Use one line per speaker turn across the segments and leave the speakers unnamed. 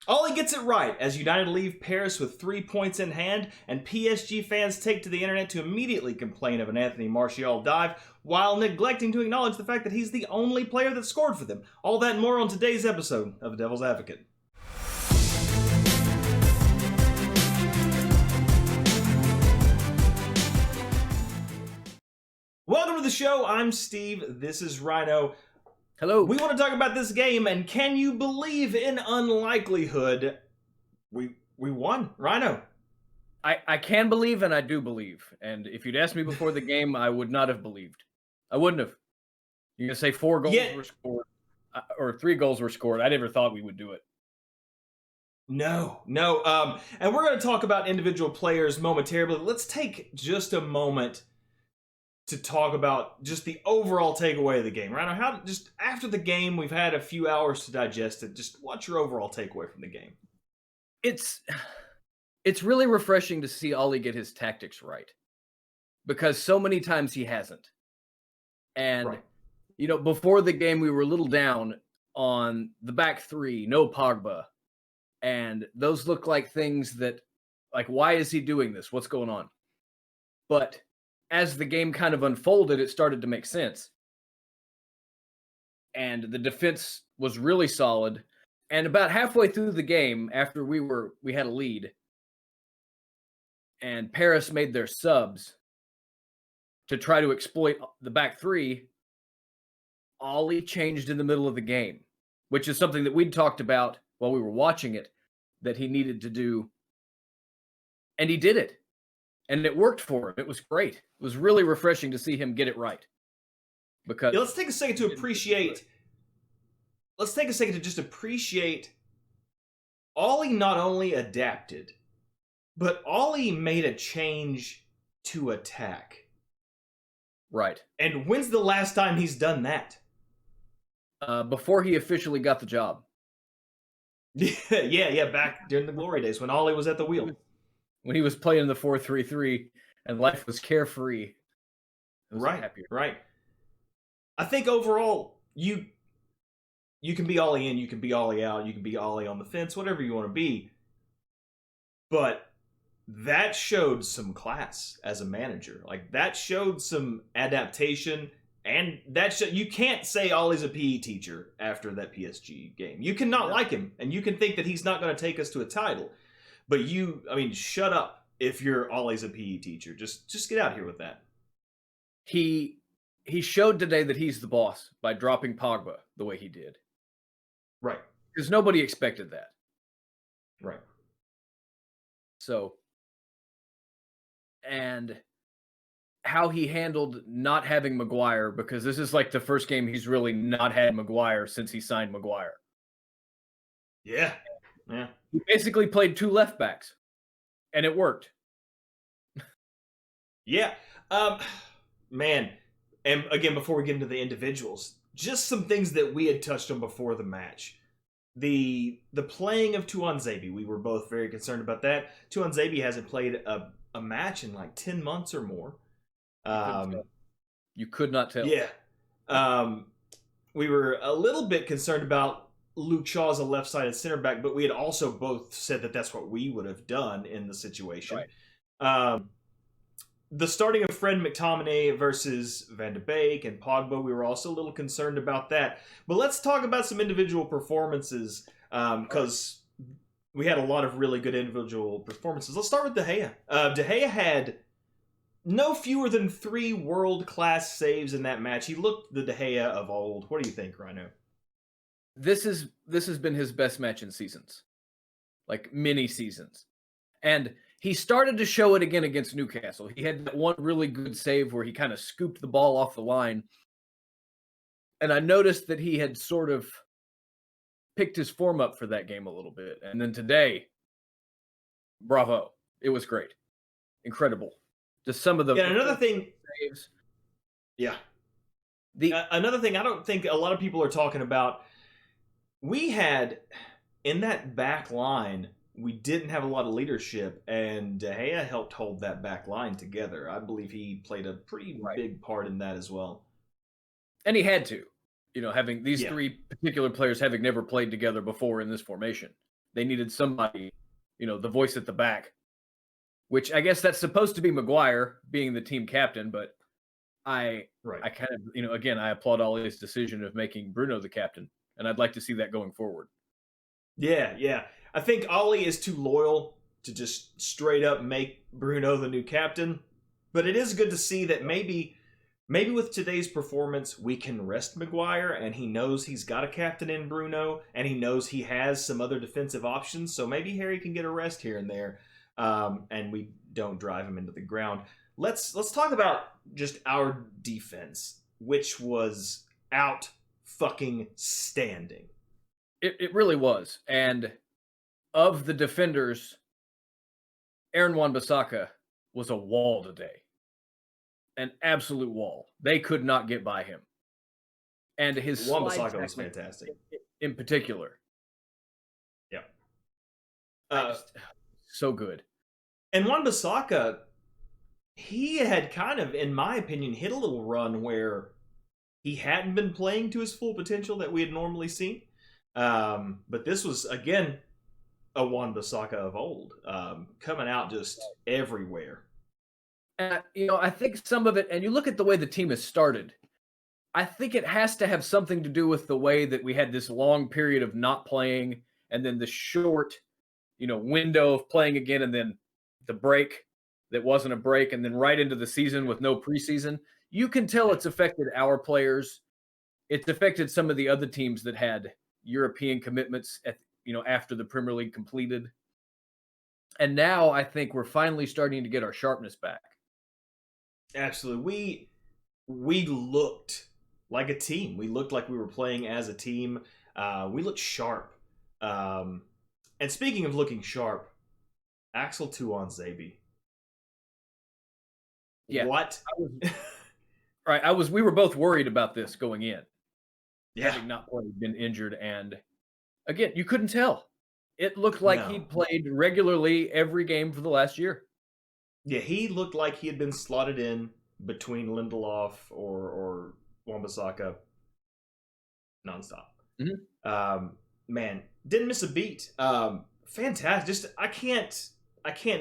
Ole gets it right as United leave Paris with 3 points in hand, and PSG fans take to the internet to immediately complain of an Anthony Martial dive while neglecting to acknowledge the fact that he's the only player that scored for them. All that and more on today's episode of Devil's Advocate. Welcome to the show. I'm Steve. This is Rhino.
Hello.
We want to talk about this game, and can you believe in unlikelihood? We won, Rhino.
I can believe and I do believe. And if you'd asked me before the game, I would not have believed. I wouldn't have. You're going to say 4 goals were scored, or 3 goals were scored. I never thought we would do it.
No. And we're going to talk about individual players momentarily. Let's take just a moment to talk about just the overall takeaway of the game. Rhino, how just after the game, we've had a few hours to digest it. Just what's your overall takeaway from the game?
It's really refreshing to see Ole get his tactics right, because so many times he hasn't. And you know, before the game, we were a little down on the back three, no Pogba, and those look like things that, like, why is he doing this? What's going on? But as the game kind of unfolded, it started to make sense. And the defense was really solid. And about halfway through the game, after we had a lead, and Paris made their subs to try to exploit the back three, Ole changed in the middle of the game, which is something that we'd talked about while we were watching it, that he needed to do. And he did it. And it worked for him. It was great. It was really refreshing to see him get it right. Because
let's take a second to appreciate. Let's take a second to just appreciate. Ole not only adapted, but Ole made a change to attack.
Right.
And when's the last time he's done that?
Before he officially got the job.
Yeah, back during the glory days when Ole was at the wheel.
When he was playing the 4-3-3 and life was carefree.
Right. I think overall, you can be Ole in, you can be Ole out, you can be Ole on the fence, whatever you want to be. But that showed some class as a manager. Like, that showed some adaptation, and you can't say Ole's a PE teacher after that PSG game. You cannot like him, and you can think that he's not going to take us to a title. But shut up if you're Ole's a PE teacher. Just get out here with that.
He showed today that he's the boss by dropping Pogba the way he did.
Right.
Because nobody expected that.
Right.
So, and how he handled not having Maguire, because this is like the first game he's really not had Maguire since he signed Maguire.
Yeah.
He basically played 2 left backs, and it worked.
Yeah. Man. And again, before we get into the individuals, just some things that we had touched on before the match. The playing of Tuanzebe, we were both very concerned about that. Tuanzebe hasn't played a match in like 10 months or more.
You could not tell.
Yeah. We were a little bit concerned about Luke Shaw as a left-sided center back, but we had also both said that that's what we would have done in the situation. Right. The starting of Fred McTominay versus Van de Beek and Pogba, we were also a little concerned about that. But let's talk about some individual performances, because we had a lot of really good individual performances. Let's start with De Gea. De Gea had no fewer than 3 world-class saves in that match. He looked the De Gea of old. What do you think, Rhino?
This has been his best match in seasons, like many seasons. And he started to show it again against Newcastle. He had that one really good save where he kind of scooped the ball off the line. And I noticed that he had sort of picked his form up for that game a little bit. And then today, bravo. It was great. Incredible. Just some of the
another thing
saves.
Yeah. Another thing I don't think a lot of people are talking about, we had, in that back line, we didn't have a lot of leadership, and De Gea helped hold that back line together. I believe he played a pretty big part in that as well.
And he had to, having these 3 particular players having never played together before in this formation. they needed somebody, the voice at the back, which I guess that's supposed to be Maguire being the team captain, but I kind of, again, I applaud Ole's decision of making Bruno the captain, and I'd like to see that going forward.
Yeah. I think Ole is too loyal to just straight up make Bruno the new captain, but it is good to see that maybe with today's performance we can rest Maguire, and he knows he's got a captain in Bruno, and he knows he has some other defensive options, so maybe Harry can get a rest here and there, and we don't drive him into the ground. Let's talk about just our defense, which was out fucking standing.
It really was. And of the defenders, Aaron Wan-Bissaka was a wall today. An absolute wall. They could not get by him. And his
Wan-Bissaka was fantastic.
In particular.
Yeah.
So good.
And Wan-Bissaka, he had kind of, in my opinion, hit a little run where he hadn't been playing to his full potential that we had normally seen. But this was, again, a Wan-Bissaka of old, coming out just everywhere.
I think some of it, and you look at the way the team has started, I think it has to have something to do with the way that we had this long period of not playing, and then the short, window of playing again, and then the break that wasn't a break, and then right into the season with no preseason. You can tell it's affected our players. It's affected some of the other teams that had European commitments after the Premier League completed. And now I think we're finally starting to get our sharpness back.
Absolutely. We looked like a team. We looked like we were playing as a team. We looked sharp. And speaking of looking sharp, Axel Tuanzebe.
Yeah.
What?
We were both worried about this going in.
Yeah.
Having not been injured, and again, you couldn't tell. It looked like he'd played regularly every game for the last year.
Yeah, he looked like he had been slotted in between Lindelof or Wan-Bissaka nonstop.
Mm-hmm.
Man, didn't miss a beat. Fantastic. Just I can't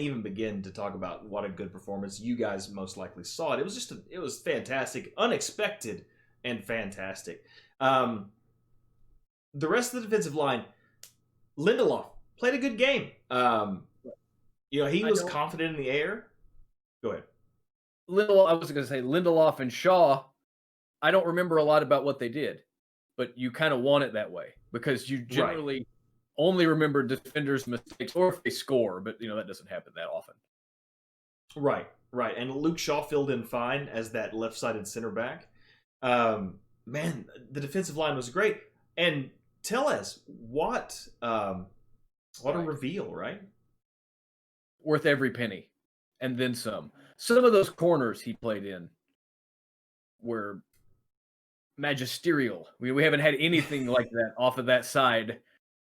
even begin to talk about what a good performance. You guys most likely saw it. It was it was fantastic, unexpected, and fantastic. The rest of the defensive line, Lindelof played a good game. He was confident in the air. Go ahead.
I was going to say Lindelof and Shaw. I don't remember a lot about what they did, but you kind of want it that way because you generally only remember defenders' mistakes or if they score, but that doesn't happen that often.
Right. And Luke Shaw filled in fine as that left-sided center back. Man, the defensive line was great. And Tellez, what a reveal, right?
Worth every penny. And then some. Some of those corners he played in were magisterial. We haven't had anything like that off of that side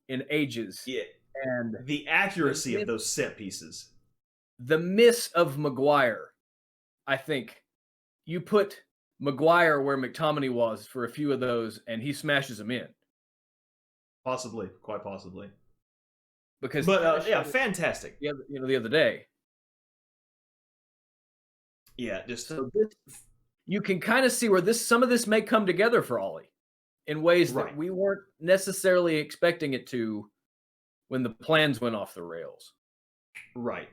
in ages.
Yeah.
And
the accuracy of those set pieces.
The miss of Maguire, I think. You put Maguire where McTominay was for a few of those, and he smashes them in.
Possibly. Quite possibly.
Because
fantastic.
The other day.
Yeah, just
so you can kind of see where some of this may come together for Ole in ways that we weren't necessarily expecting it to when the plans went off the rails.
Right.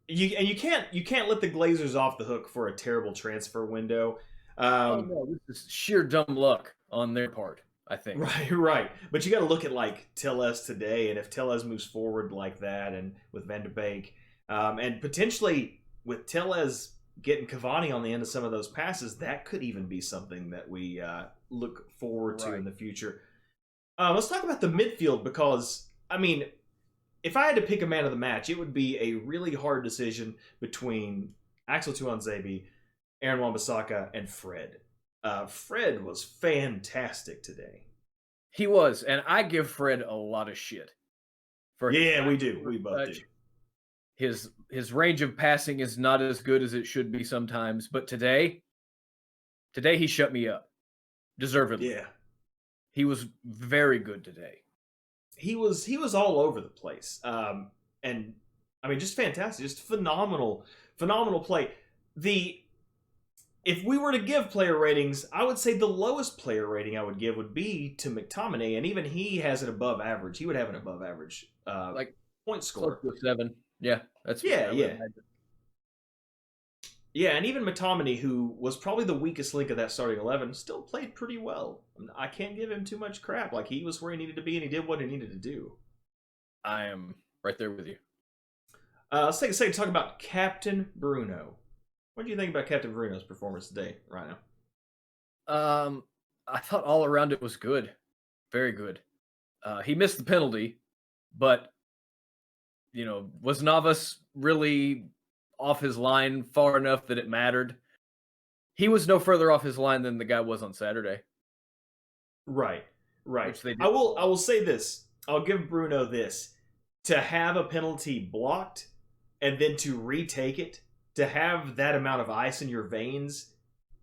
You can't let the Glazers off the hook for a terrible transfer window.
This is sheer dumb luck on their part, I think.
Right. But you got to look at Tellez today, and if Tellez moves forward like that, and with Van de Beek, and potentially with Tellez getting Cavani on the end of some of those passes, that could even be something that we look forward to in the future. Let's talk about the midfield because, if I had to pick a man of the match, it would be a really hard decision between Axel Tuanzebe, Aaron Wan-Bissaka, and Fred. Fred was fantastic today.
He was, and I give Fred a lot of shit.
We do. We both do.
His range of passing is not as good as it should be sometimes, but today he shut me up. Deservedly.
Yeah.
He was very good today.
he was all over the place. And I mean, just fantastic, just phenomenal play. If we were to give player ratings, I would say the lowest player rating I would give would be to McTominay, and even he has an above average. He would have an above average
Like
point score.
close to 7. Yeah, that's
Yeah. Yeah, and even McTominay, who was probably the weakest link of that starting 11, still played pretty well. I can't give him too much crap. Like, he was where he needed to be, and he did what he needed to do.
I am right there with you.
Let's take a second to talk about Captain Bruno. What do you think about Captain Bruno's performance today, Rhino?
I thought all around it was good. Very good. He missed the penalty, but, was Navas really off his line far enough that it mattered? He was no further off his line than the guy was on Saturday.
Right. I will say this. I'll give Bruno this. To have a penalty blocked and then to retake it, to have that amount of ice in your veins,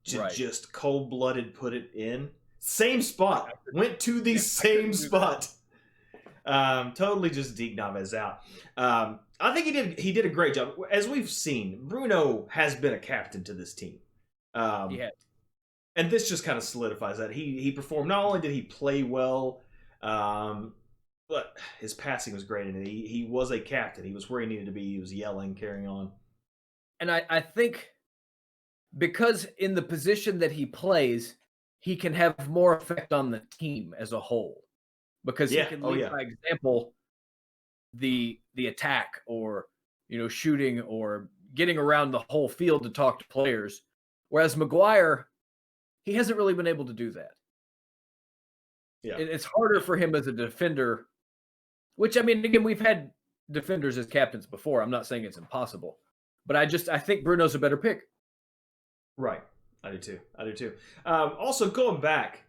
just cold-blooded put it in. Same spot. Went to the same spot. Totally just deked Navas out. I think he did a great job. As we've seen, Bruno has been a captain to this team.
Yeah.
And this just kind of solidifies that. He performed. Not only did he play well, but his passing was great, and he was a captain. He was where he needed to be. He was yelling, carrying on.
And I think because in the position that he plays, he can have more effect on the team as a whole. Because he can lead by example the attack, or shooting, or getting around the whole field to talk to players. Whereas Maguire, he hasn't really been able to do that.
Yeah,
it's harder for him as a defender. Which, I mean, again, we've had defenders as captains before. I'm not saying it's impossible, but I think Bruno's a better pick.
Right, I do too. Also, going back,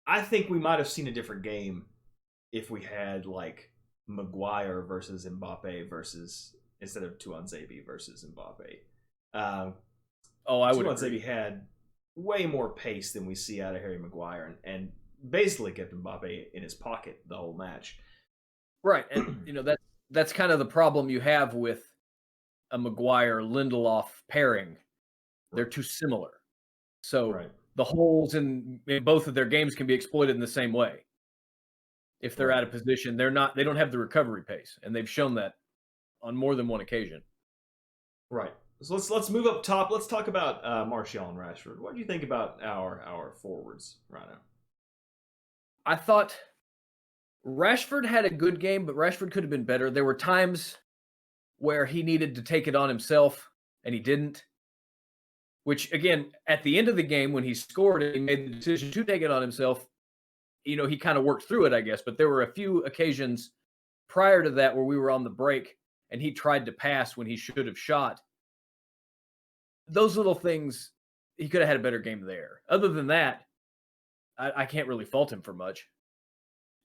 I think we might have seen a different game if we had like Maguire versus Mbappe instead of Tuanzebe versus Mbappe.
I would agree.
Tuanzebe had way more pace than we see out of Harry Maguire, and basically kept Mbappe in his pocket the whole match.
Right, and that's kind of the problem you have with a Maguire-Lindelof pairing. They're too similar. So the holes in both of their games can be exploited in the same way. If they're out of position, they don't have the recovery pace, and they've shown that on more than one occasion.
Right. So let's move up top. Let's talk about Martial and Rashford. What do you think about our forwards, Rhino?
I thought Rashford had a good game, but Rashford could have been better. There were times where he needed to take it on himself, and he didn't. Which, again, at the end of the game, when he scored and he made the decision to take it on himself, he kind of worked through it, I guess. But there were a few occasions prior to that where we were on the break, and he tried to pass when he should have shot. Those little things, he could have had a better game there. Other than that, I can't really fault him for much.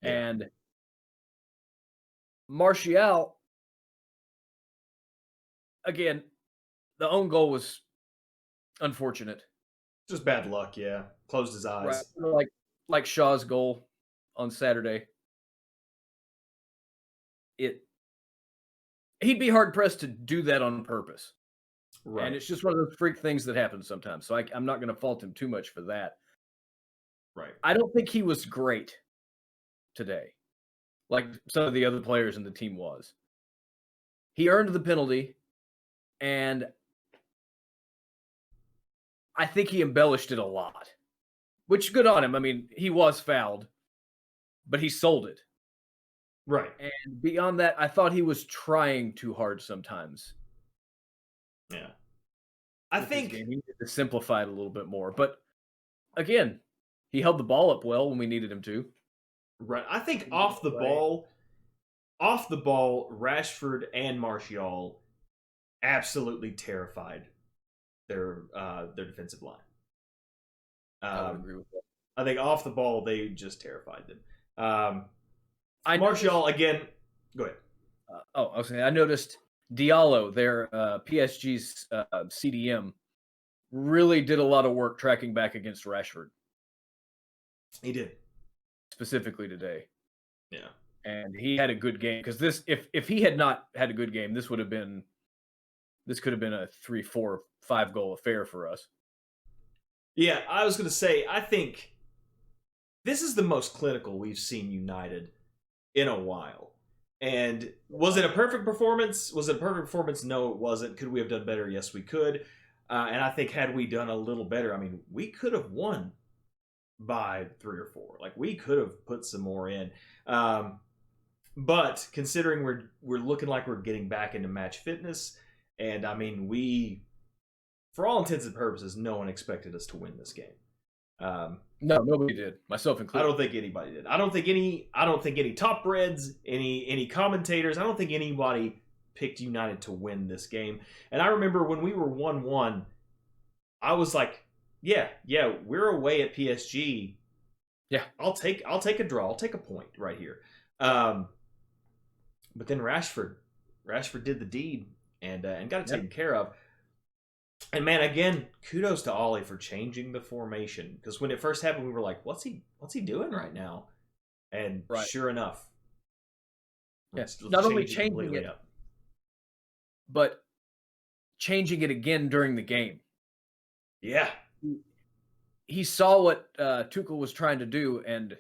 Yeah. And Martial, again, the own goal was unfortunate.
Just bad luck, yeah. Closed his eyes.
Right. Like Shaw's goal on Saturday. He'd be hard pressed to do that on purpose. Right. And it's just one of those freak things that happens sometimes. So I'm not going to fault him too much for that.
Right.
I don't think he was great today, like some of the other players in the team was. He earned the penalty, and I think he embellished it a lot, which good on him. I mean, he was fouled, but he sold it.
Right.
And beyond that, I thought he was trying too hard sometimes.
Yeah. I think
he needed to simplify it a little bit more. But again, he held the ball up well when we needed him to.
Right. I think off the ball, Rashford and Martial absolutely terrified their defensive line.
I would agree with that.
I think off the ball, they just terrified them. Martial, again, go ahead.
I was saying, I noticed Diallo, their PSG's CDM, really did a lot of work tracking back against Rashford.
He did.
specifically today.
Yeah.
And he had a good game because this, if he had not had a good game, this could have been a 3, 4, 5 goal affair for us.
Yeah, I was going to say, I think this is the most clinical we've seen United in a while. And was it a perfect performance? Was it a perfect performance? No, it wasn't. Could we have done better? Yes, we could. And I think had we done a little better, I mean, we could have won by 3 or 4. Like, we could have put some more in. But considering we're looking like we're getting back into match fitness, and I mean, for all intents and purposes, no one expected us to win this game.
No, nobody did, myself included.
I don't think anybody did. I don't think any top reds, any commentators, I don't think anybody picked United to win this game. And I remember when we were 1-1, I was like, yeah, we're away at PSG.
Yeah,
I'll take a draw. I'll take a point right here. But then Rashford did the deed and got it taken care of. And man, again, kudos to Ole for changing the formation, because when it first happened, we were like, "What's he doing right now?" And sure enough,
not only changing it, but changing it again during the game.
Yeah,
he saw what Tuchel was trying to do and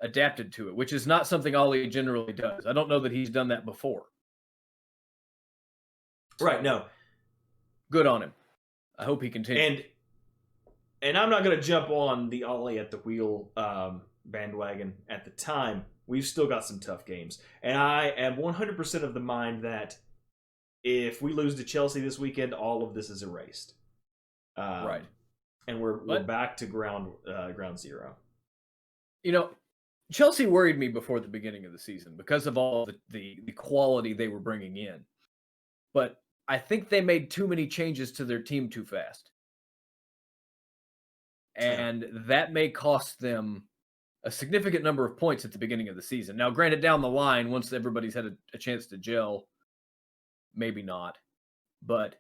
adapted to it, which is not something Ole generally does. I don't know that he's done that before.
Right? No,
good on him. I hope he continues.
And I'm not going to jump on the Ole at the wheel bandwagon at the time. We've still got some tough games. And I am 100% of the mind that if we lose to Chelsea this weekend, all of this is erased.
Right.
And we're back to ground zero.
You know, Chelsea worried me before the beginning of the season because of all the quality they were bringing in. But I think they made too many changes to their team too fast. And that may cost them a significant number of points at the beginning of the season. Now, granted, down the line, once everybody's had a chance to gel, maybe not. But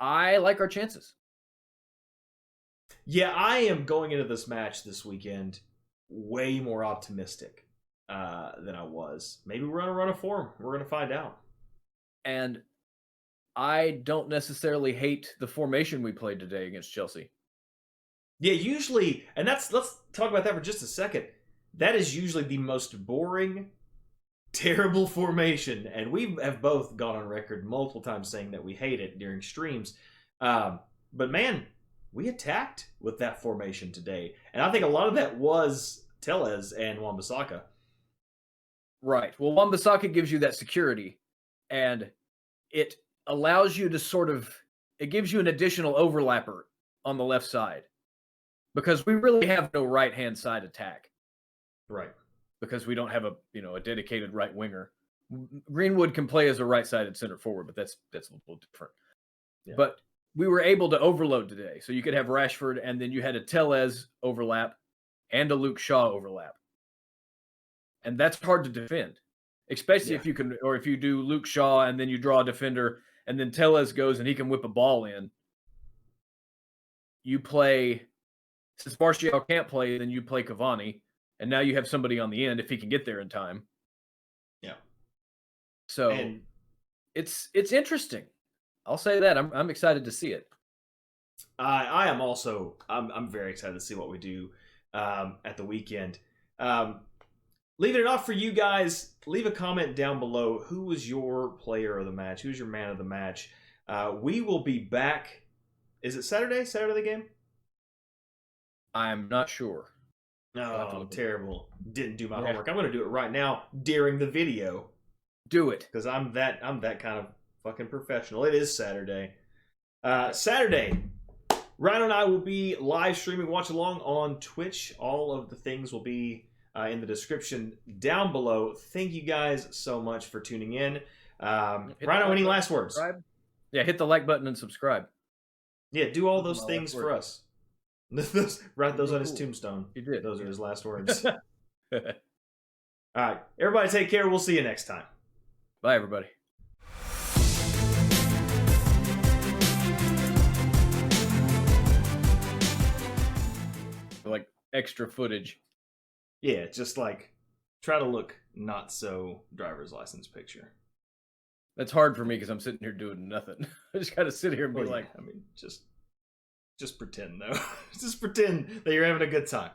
I like our chances.
Yeah, I am going into this match this weekend way more optimistic than I was. Maybe we're on a run of form. We're going to find out.
And I don't necessarily hate the formation we played today against Chelsea.
Yeah, usually, and let's talk about that for just a second. That is usually the most boring, terrible formation, and we have both gone on record multiple times saying that we hate it during streams. But man, we attacked with that formation today, and I think a lot of that was Tellez and Wan-Bissaka.
Right. Well, Wan-Bissaka gives you that security, and it allows you to it gives you an additional overlapper on the left side, because we really have no right-hand side attack.
Right.
Because we don't have a dedicated right winger. Greenwood can play as a right-sided center forward, but that's a little different. Yeah. But we were able to overload today. So you could have Rashford, and then you had a Tellez overlap and a Luke Shaw overlap. And that's hard to defend, especially if you do Luke Shaw and then you draw a defender and then Tellez goes and he can whip a ball in. You play, since Martial can't play, then you play Cavani, and now you have somebody on the end if he can get there in time.
Yeah.
So it's interesting. I'll say that. I'm excited to see it.
I am also. I'm very excited to see what we do at the weekend. Leaving it off for you guys. Leave a comment down below. Who was your player of the match? Who's your man of the match? We will be back. Is it Saturday? Saturday game?
I'm not sure.
Oh, terrible. Didn't do my homework. I'm going to do it right now during the video.
Do it.
Because I'm that kind of fucking professional. It is Saturday. Saturday, Ryan and I will be live streaming. Watch along on Twitch. All of the things will be in the description down below. Thank you guys so much for tuning in. Rhino, any last words?
Subscribe. Yeah, hit the like button and subscribe.
Yeah, do all those things for us. Write those on his tombstone.
You did.
Those are his last words. All right. Everybody take care. We'll see you next time.
Bye, everybody. Like extra footage.
Yeah, just like try to look not so driver's license picture.
That's hard for me because I'm sitting here doing nothing. I just got to sit here and be
Well, yeah,
like,
I mean, just pretend though. Just pretend that you're having a good time.